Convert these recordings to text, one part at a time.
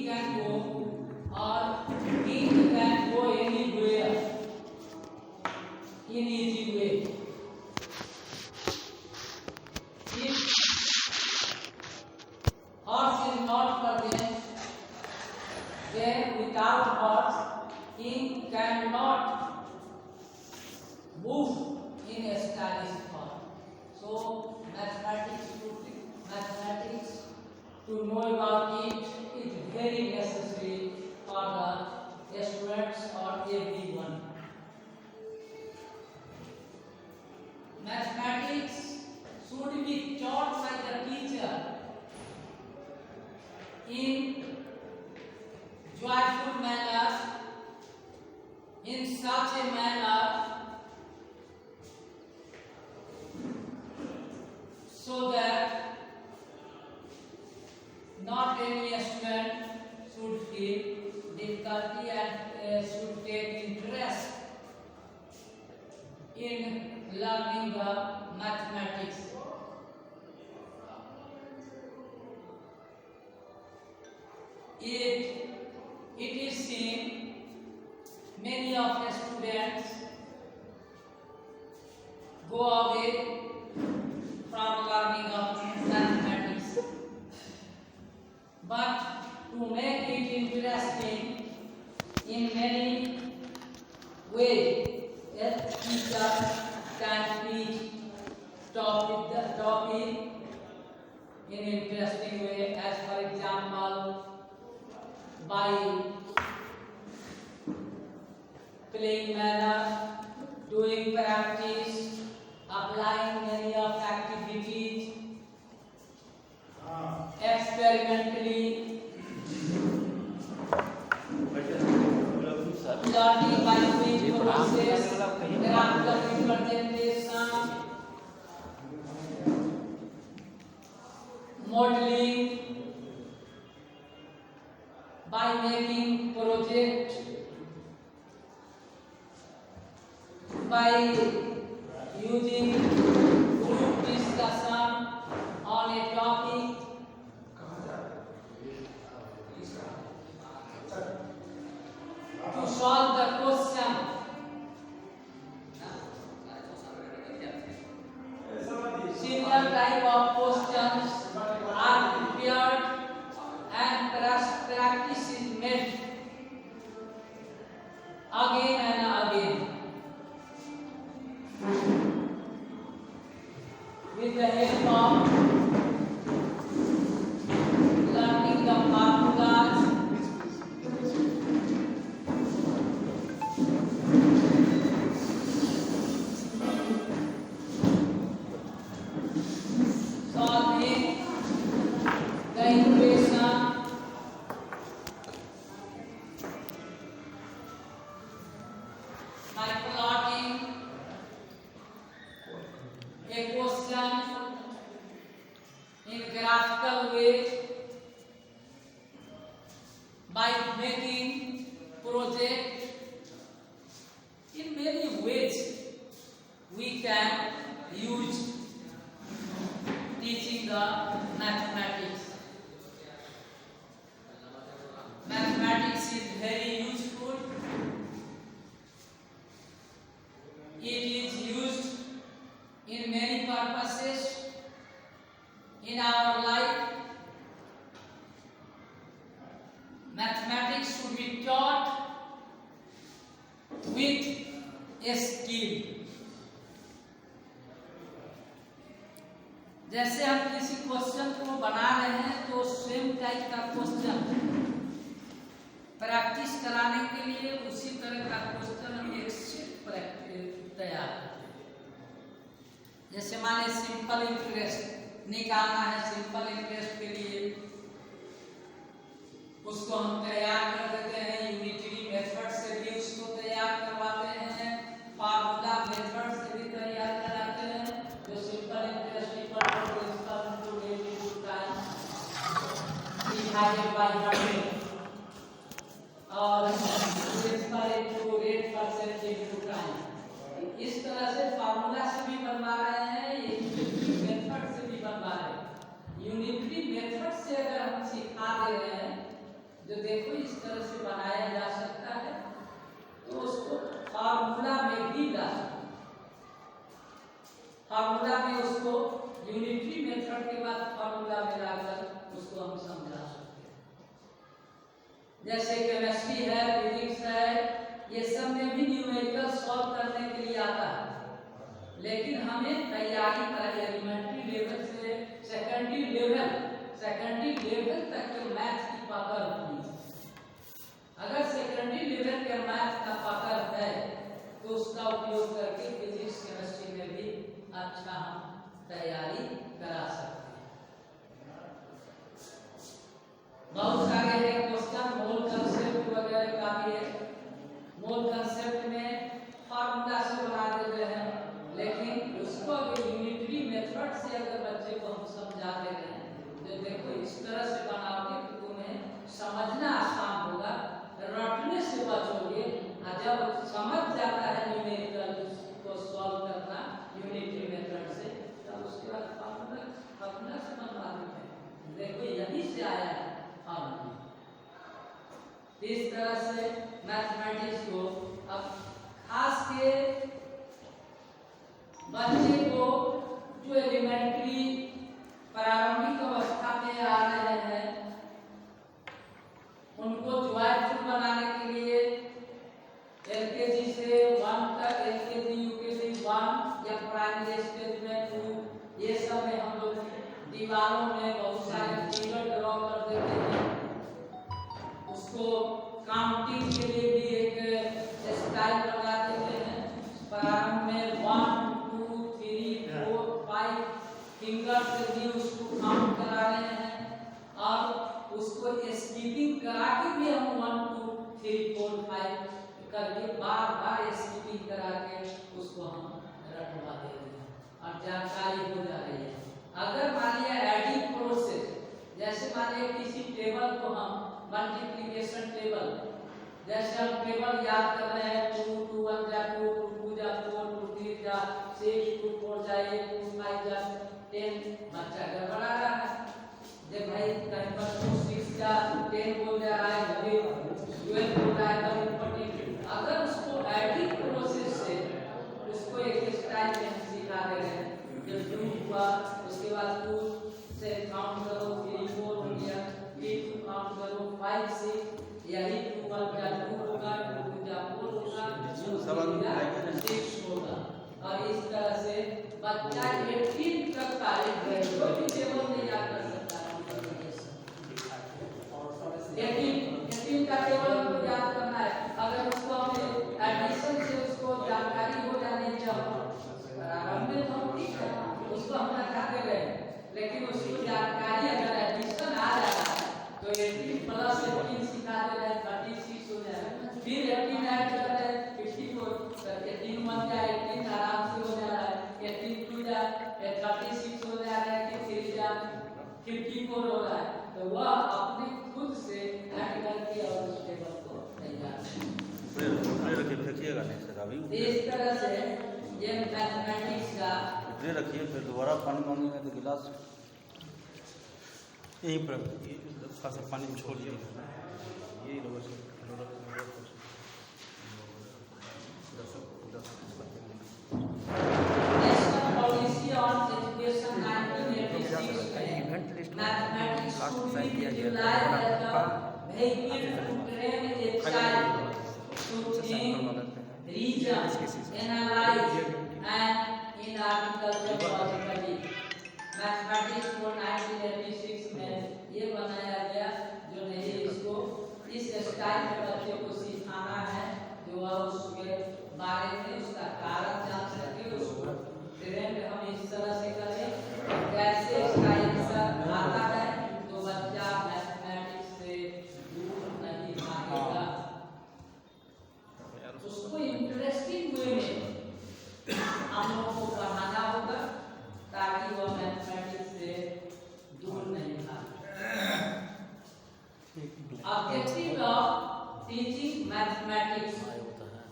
can go or it can go anywhere in easy way. If horse is not present, then without horse ink cannot move in a stylish form. So mathematics to know about it is very necessary for the students or everyone. Mathematics should be taught by the teacher in joyful manner, in such a manner so that not any student should feel difficulty and should take interest in learning the mathematics. It is seen many of the students go away from learning of mathematics, but to make it interesting in many ways, a teacher can teach the topic in interesting way, as for example by playing manner, doing practice, applying many of activities, experimentally, learning by doing process, graphical representation, modeling, by making project, by using group discussion on a topic, to solve the question. Similar type of questions are prepared and practice is made again and again with the help of learning the formulas, solving the equation, by plotting a question in graphical way, by making project. In many ways we can use teaching the mathematics. Mathematics is very useful. It is used in many purposes in our life. Mathematics should be taught with a skill. जैसे हम किसी question को बना रहे हैं तो same type का question practice कराने के लिए उसी तरह का क्वेश्चन हम एक सेट तैयार करते हैं। जैसे मान लीजिए सिंपल इंटरेस्ट निकालना है, सिंपल इंटरेस्ट के लिए उसको हम तैयार कर देते हैं, यूनिटरी मेथड से भी उसको तैयार करवाते हैं, फार्मूला मेथड से भी तैयार कराते हैं। जो simple interest equal to principal into rate into time divided by 100 और principal into rate percent into time, इस तरह से फार्मूला से भी बनवा रहे हैं, यूनिटरी मेथड से भी बनवा रहे हैं। यूनिटरी मेथड से अगर हम सिखा दे रहे हैं जो देखो इस तरह से बनाया जा सकता है, तो उसको फार्मूला में भी ला सकते हैं। फार्मूला में उसको यूनिटरी मेथड के बाद फार्मूला में लाकर उसको हम समझा सकते हैं। जैसे केमिस्ट्री है, फिजिक्स है, ये सब में भी न्यूमेरिकल सॉल्व करने के लिए आता है, लेकिन हमें तैयारी कर एलिमेंट्री लेवल से सेकेंडरी लेवल तक के मैथ की पकड़ होनी है। अगर सेकेंडरी लेवल के मैथ का पकड़ है तो उसका उपयोग करके फिजिक्स केमिस्ट्री में भी अच्छा हम तैयारी करा सकते हैं। बहुत सारे हैं क्वेश्चन, मोल कंसेप्ट वगैरह का भी है। मोल कंसेप्ट में फार्मूला से बना देते हैं, लेकिन उसको यूनिटरी मेथड से अगर बच्चे को हम समझा दे रहे हैं, तो देखो इस तरह से बनाओगे कि तुम्हें समझना आसान होगा, रटने से बचोगे। और जब समझ जाता है न्यूमेरिकल को सॉल्व करना यूनिटरी मेथड से, तब उसके बाद फार्मूला से बनवा देते हैं। देखो यही से आया है फार्मूला। इस तरह से मैथमेटिक्स को अब खास के बच्चे को जो एलिमेंट्री प्रारंभिक अवस्था में आ रहे हैं, उनको ज्वाइंट बनाने के लिए एलकेजी से 1 तक, एलकेजी यूकेजी 1 या प्राइमरी स्टेज में 2, ये सब में हम लोग दीवारों में बहुत सारे फिगर ड्रॉ कर देते हैं। उसको काउंटिंग के लिए भी एक स्टाइल लगा देते हैं। प्रारंभ में 1 2 3 4 5 फिंगर से भी उसको काउंट करा रहे हैं, और उसको स्कीपिंग करा के भी हम 1 2 3 4 5 करके बार स्कीपिंग करा के उसको हम रटवा दे रहे हैं और जानकारी हो जा रही है। अगर मान लिया एडिंग प्रोसेस, जैसे मान लिया किसी टेबल को हम मल्टीप्लिकेशन टेबल, जैसे हम टेबल याद कर रहे हैं 2 2 1 जा 2 2 2 जा 4 2 3 जा 6 2 4 जा 1 2 5 जा 10, बच्चा गड़बड़ा रहा है। जब भाई कहीं पर 2 6 जा 10 बोल जा रहा है, कभी 12 बोल रहा है, कभी 14। अगर उसको एडिंग प्रोसेस से उसको एक स्टाइल में सिखा दे रहे हैं, जब 2 हुआ उसके बाद 2 से काउंट करो, 3 4 हो गया, 3 2 काउंट करो, 5 6, यही 2 1 जा 2 होगा, 2 2 जा 4 होगा, 2 जा 6 होगा। और इस तरह से बच्चा 18 तक का एक कोई भी टेबल नहीं याद कर सकता है। 18 का टेबल को याद करना है, अगर उसको हमें एडिशन से उसको जानकारी हो जानी चाहिए। प्रारंभ में तो ठीक है, उसको हम रखा दे रहे हैं, लेकिन उसको जानकारी अगर एडिशन आ जाता है तो 18 प्लस 18 सिखा दे रहे हैं, 36 हो जाएगा। फिर 18 ऐड कर रहे हैं 54, 18 बन जाए, 18 आराम से हो जा रहा है, 18 2 जा 36 हो जा रहा है, 3 जा 54 हो रहा है। तो वह अपने खुद से ऐड करके और उस टेबल को तैयार रखिएगा नहीं सर अभी। इस तरह से ये मैथमेटिक्स का रखिए, फिर दोबारा पानी मांगेंगे तो गिलास यहीं पर थोड़ा सा पानी में छोड़ दिया। यही नेशनल पॉलिसी ऑन एजुकेशन 1986 में mathematics should be utilized as a vehicle to train a child to think, reason, analyze and in agriculture logically। Mathematics को 1986 में ये बनाया गया, जो नहीं इसको इस स्टाइल में बच्चे को सिखाना है, जो वह उसके बारे में उसका कारण जान सके, उसको ट्रेंड हम इस तरह से करें कैसे इसका आंसर आता है, तो बच्चा मैथमेटिक्स से दूर नहीं भागेगा। उसको इंटरेस्टिंग वे में हम लोग को पढ़ाना होगा, ताकि वह मैथमेटिक्स से दूर नहीं भागे। Objective of teaching mathematics,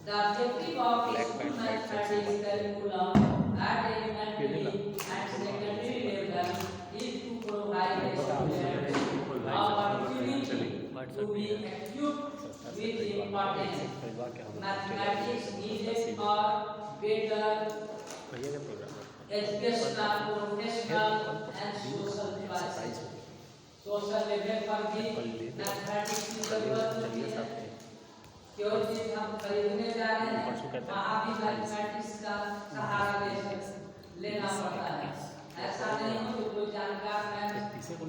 the objective of school mathematics curriculum at elementary and secondary level is to provide a student opportunity to be equipped with importance. Mathematics needed for better educational, professional and social choices. Social level पर भी mathematics की जरूरत होती है। कोई चीज हम खरीदने जा रहे हैं वहाँ भी मैथमेटिक्स का सहारा लेना पड़ता है। ऐसा नहीं हो कि कोई जानकार है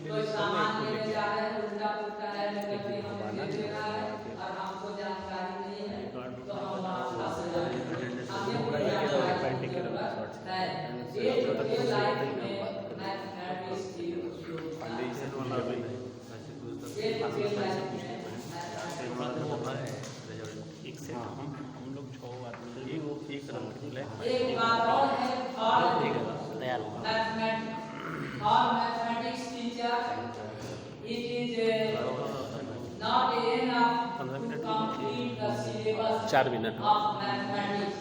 कोई सामान लेने जा रहे हैं उल्टा पुल्टा है लेकिन हम ले रहा है और हमको जानकारी नहीं है तो हम वहाँ फंस जाएंगे। हमें पूरी जानकारी की जरूरत है। ये लाइफ में मैथमेटिक्स की हम लोग 6 आदमी एक एक बात और है और mathematics teacher it is not enough to complete the syllabus 4 minute of mathematics.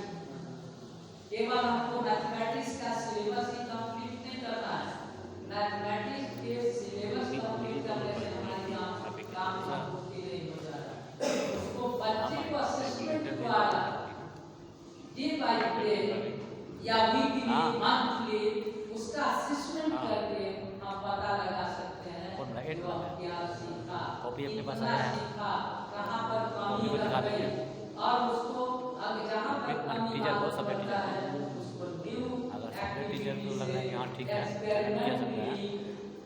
केवल हमको मैथमेटिक्स का सिलेबस ही कंप्लीट नहीं करना है। मैथमेटिक्स के सिलेबस कंप्लीट करने से हमारी काम पूरी नहीं हो जाता। उसको बच्चे को असेसमेंट द्वारा डे बाय डे या वीकली मंथली उसका असेसमेंट करके हम पता लगा सकते हैं वो क्या सीखा, कितना सीखा, कहाँ पर कमी रह गई और उसको अगर जहाँ पर कमी लगता है उसको न्यू एक्टिविटी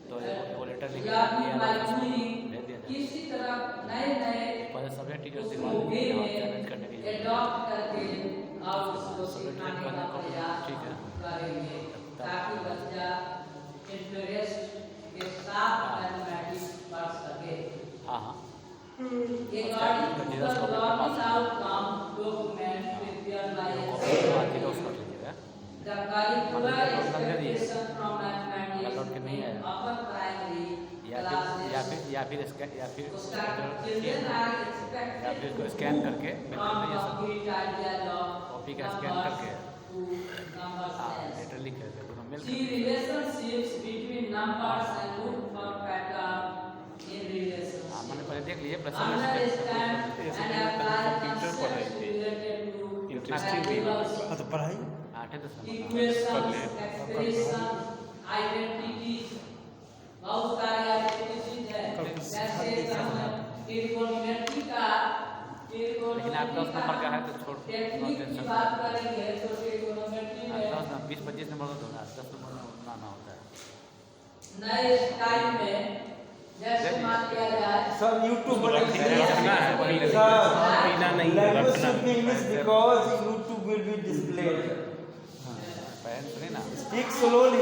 तो वो लेटर लिख किसी तरह नए सब्जेक्ट टीचर से चैलेंज करने के लिए अडॉप्ट करके और उसको सिखाने का प्रयास करेंगे ताकि बच्चा इंटरेस्ट के साथ मैथमेटिक्स पढ़ सके। According to the learning outcome document prepared by the curricular expectation from mathematics in upper primary classes या फिर children are expected to scan करके complete dialogue कॉपी का स्कैन करके numbers लेटर लिख के see relationships between numbers and look for pattern in relationships. मैंने पहले देख लिए Understand and apply concepts related to interesting भी तो पढ़ाई equations, expression, identities, बहुत सारे आइडेंटिटीज है जैसे ट्रिगोनोमेट्री का लेकिन आप 10 नंबर का है तो छोड़ टेक्निक की बात करेंगे तो ट्रिगोनोमेट्री में 20-25 नंबर तो 10 नंबर बनाना होता है नए टाइम में जैसे मान लिया जाए सर यूट्यूब पर पीना नहीं language should be English because YouTube will be displayed speak slowly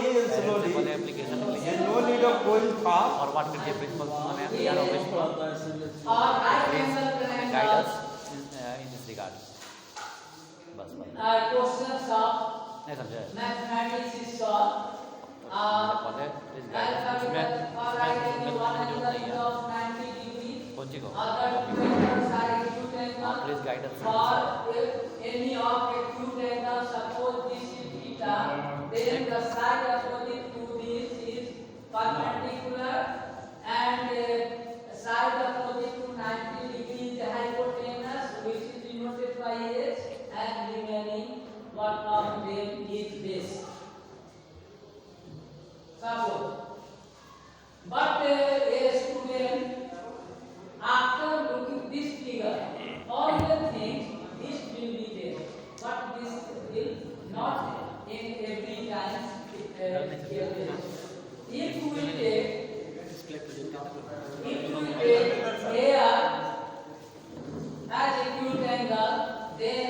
application no need of going fast और व्हाट कैन प्रिंसिपल माने यार प्रिंसिपल और right angle guide us in this regard बस क्वेश्चंस ऑफ नहीं समझे मैथमेटिक्स इज सॉल्व पहले इस guide इसमें कौन सी को please guide us for any of acute angle suppose this is theta then the side opposite to this is perpendicular and side opposite to 90 degrees hypotenuse which is denoted by h and remaining one of them is base suppose but a student after looking this figure all the things this will be there but this will not in every time if we take here as acute angle then